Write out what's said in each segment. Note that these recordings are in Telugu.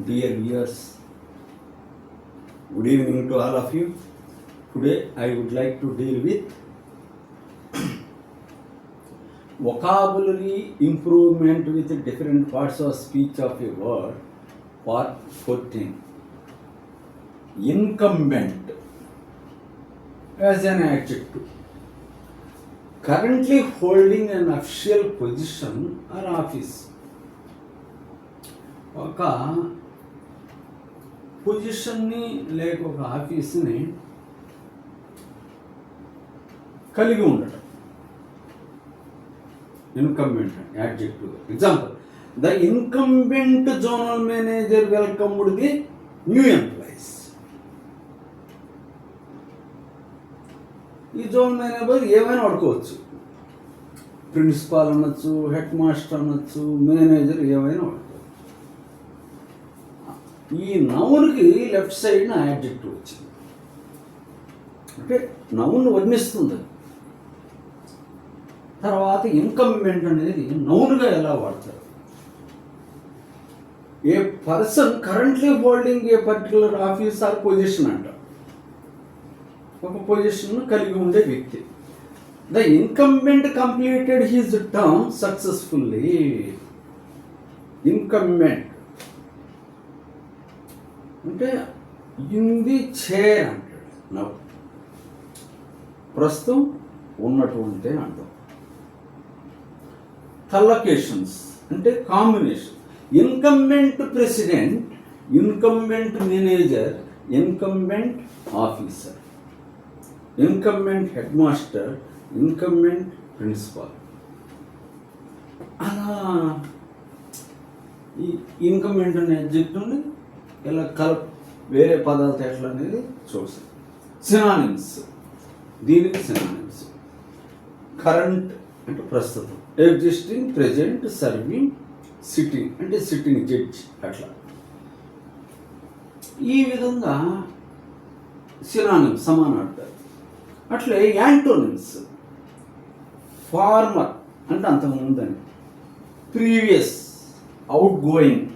Dear viewers, good evening to all of you. Today I would like to deal with vocabulary improvement with different parts of speech of a word, part 14. Incumbent as an adjective. Currently holding an official position or office. ఒక పొజిషన్ని లేక ఒక ఆఫీస్ని కలిగి ఉండటం incumbent adjective. Example, the incumbent zonal manager welcomed the new employees. ఈ జోనల్ మేనేజర్ ఏమైనా వాడుకోవచ్చు, ప్రిన్సిపాల్ అనొచ్చు, హెడ్ మాస్టర్ అనొచ్చు, మేనేజర్ ఏమైనా వాడుకోవచ్చు. ఈ నౌన్కి లెఫ్ట్ సైడ్న యాడ్జెక్టివ్ వచ్చింది, అంటే నౌన్ వర్ణిస్తుంది. తర్వాత ఇన్కంబెంట్ అనేది నౌన్గా ఎలా వాడతారు? A person currently holding a particular office or position అంట, ఒక పొజిషన్ కలిగి ఉండే వ్యక్తి. The incumbent completed his term successfully. Incumbent అంటే ఇన్ ది చైర్ అంటాడు. నవ్వు ప్రస్తుతం ఉన్నటువంటి అంటాం. కలొకేషన్స్ అంటే combination. Incumbent president, incumbent manager, incumbent officer, incumbent head master, incumbent principal. అలా ఈ ఇన్కంబెంట్ అనే అడ్జెక్టివ్ని ఇలా వేరే పదాలతో ఎట్లా అనేది చూసాం. సినానిమ్స్, దీనికి సినానిమ్స్. కరెంట్ అంటే ప్రస్తుతం, ఎగ్జిస్టింగ్, ప్రెజెంట్, సర్వింగ్, సిట్టింగ్ అంటే సిట్టింగ్ జడ్జ్. అట్లా ఈ విధంగా సినానిమ్స్ సమానార్థాలు. అట్లే యాంటోనిమ్స్. ఫార్మర్ అంటే అంతకుముందని, ప్రీవియస్, అవుట్ గోయింగ్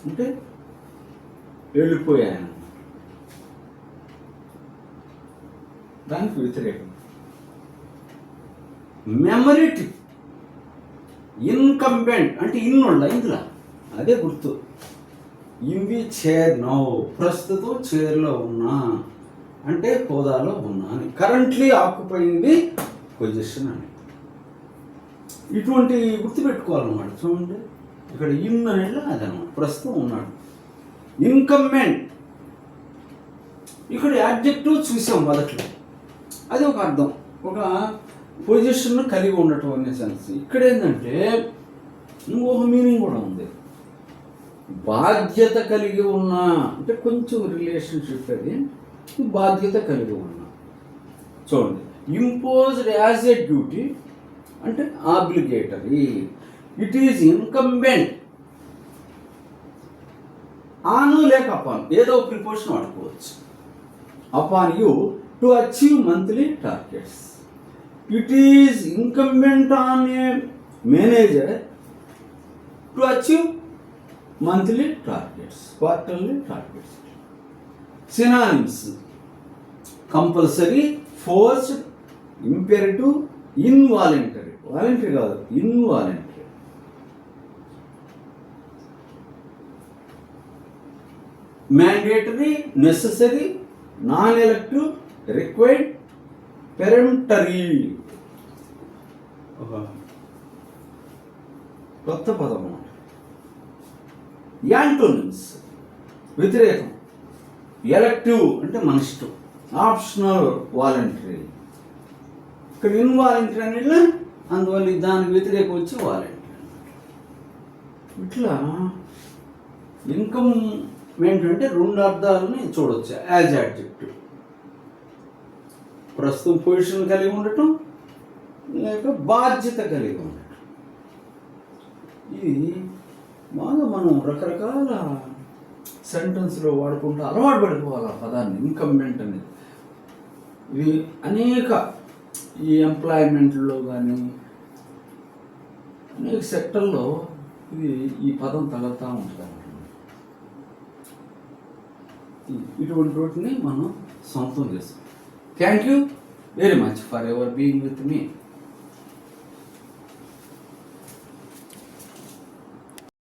అంటే వెళ్ళిపోయాను, దానికి వ్యతిరేకం. మెమరేటివ్. ఇన్కంబెంట్ అంటే ఇన్నుండ, ఇందులో అదే గుర్తు. ఇవి చైర్ నౌ, ప్రస్తుతం చైర్లో ఉన్నా అంటే హోదాలో ఉన్నా అని. కరెంట్లీ ఆక్యుపైయింగ్ పొజిషన్ అని. ఇటువంటి గుర్తుపెట్టుకోవాలన్నమాట. చూడండి, ఇక్కడ ఇన్ అనేది అదనమాట, ప్రస్తుతం ఉన్నాడు. ఇన్కంబెంట్ ఇక్కడ యాడ్జెక్టివ్ చూసాం మొదట్లో, అది ఒక అర్థం, ఒక పొజిషన్ కలిగి ఉండటం అనే సెన్స్. ఇక్కడ ఏంటంటే ఇంకొక మీనింగ్ కూడా ఉంది. బాధ్యత కలిగి ఉన్నా అంటే కొంచెం రిలేషన్షిప్, అది బాధ్యత కలిగి ఉన్నా. చూడండి, ఇంపోజ్డ్ యాజ్ ఎ డ్యూటీ అంటే obligatory. It is incumbent on లేక అపాన్, ఏదో ప్రిపోజిషన్ వాడుకోవచ్చు. Upon you to achieve monthly targets. It is incumbent on a manager to achieve monthly targets, quarterly targets. Synonyms. Compulsory, forced, imperative, involuntary. Voluntary కాదు, involuntary. Mandatory, necessary, non elective, required, peremptory. ఒక కొత్త పదం. యాంటోనిమ్స్ వ్యతిరేకం. ఎలెక్టివ్ అంటే మన ఇష్టం, ఆప్షనల్, వాలంటరీ. ఇక్కడ ఇన్వాలంటరీ అనేది అందువల్ల దానికి వ్యతిరేకం వచ్చి వాలంటరీ. ఇట్లా ఇన్కంబెంట్ అంటే రెండు అర్థాలని చూడవచ్చు యాజ్ యాడ్జెక్టివ్. ప్రస్తుతం పొజిషన్ కలిగి ఉండటం, లేక బాధ్యత కలిగి ఉండటం. ఇది బాగా మనం రకరకాల సెంటెన్స్లో వాడుకుంటూ అలవాటు పడిపోవాలి ఆ పదాన్ని, ఇన్కంబెంట్ అనేది. ఇది అనేక ఈ ఎంప్లాయ్మెంట్లో కానీ అనేక సెక్టర్లో ఇది ఈ పదం తగులుతూ ఉంటుంది అన్నమాట. ఇటువంటి వాటిని మనం సొంతం చేస్తాం. Thank you very much for ever being with me.